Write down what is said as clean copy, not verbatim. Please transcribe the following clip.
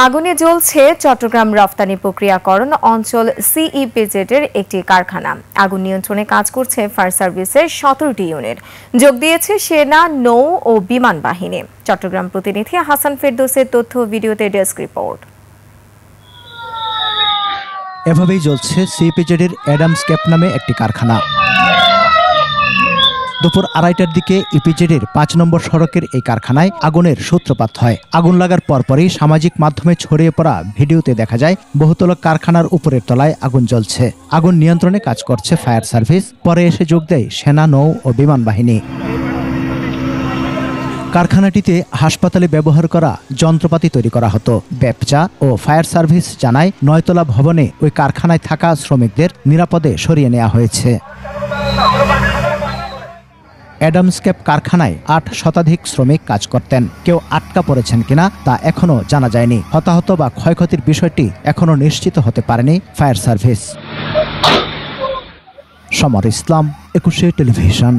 আগুনে জ্বলছে চট্টগ্রাম রফতানি প্রক্রিয়াকরণ অঞ্চল সিইপিজেডের একটি কারখানা। আগুন নিয়ন্ত্রণে কাজ করছে ফায়ার সার্ভিসের 17টি ইউনিট। যোগ দিয়েছে সেনা, নৌ ও বিমান বাহিনী। চট্টগ্রাম প্রতিনিধি হাসান ফেরদৌসের তথ্য ভিডিওতে ডেস্ক রিপোর্ট। এভাবেই জ্বলছে সিইপিজেডের অ্যাডামস ক্যাপ নামে একটি কারখানা। দুপুর 2:30টার দিকে ইপিজেডের 5 নম্বর সড়কের এই কারখানায় আগুনের সূত্রপাত হয়। আগুন লাগার পরপরই সামাজিক মাধ্যমে ছড়িয়ে পড়া ভিডিওতে দেখা যায় বহুতল কারখানার উপরের তলায় আগুন জ্বলছে। আগুন নিয়ন্ত্রণে কাজ করছে ফায়ার সার্ভিস। পরে এসে যোগ দেয় সেনা, নৌ ও বিমান বাহিনী। কারখানাটিতে হাসপাতালে ব্যবহার করা যন্ত্রপাতি তৈরি করা হতো। ব্যবসা ও ফায়ার সার্ভিস জানায় 9তলা ভবনে ওই কারখানায় থাকা শ্রমিকদের নিরাপদে সরিয়ে নেওয়া হয়েছে। অ্যাডামস ক্যাপ কারখানায় 8 শতাধিক শ্রমিক কাজ করতেন। কেউ আটকা পড়েছেন কিনা তা এখনো জানা যায়নি। হতাহত বা ক্ষয়ক্ষতির বিষয়টি এখনো নিশ্চিত হতে পারেনি ফায়ার সার্ভিস। সমর ইসলাম, 21 টেলিভিশন।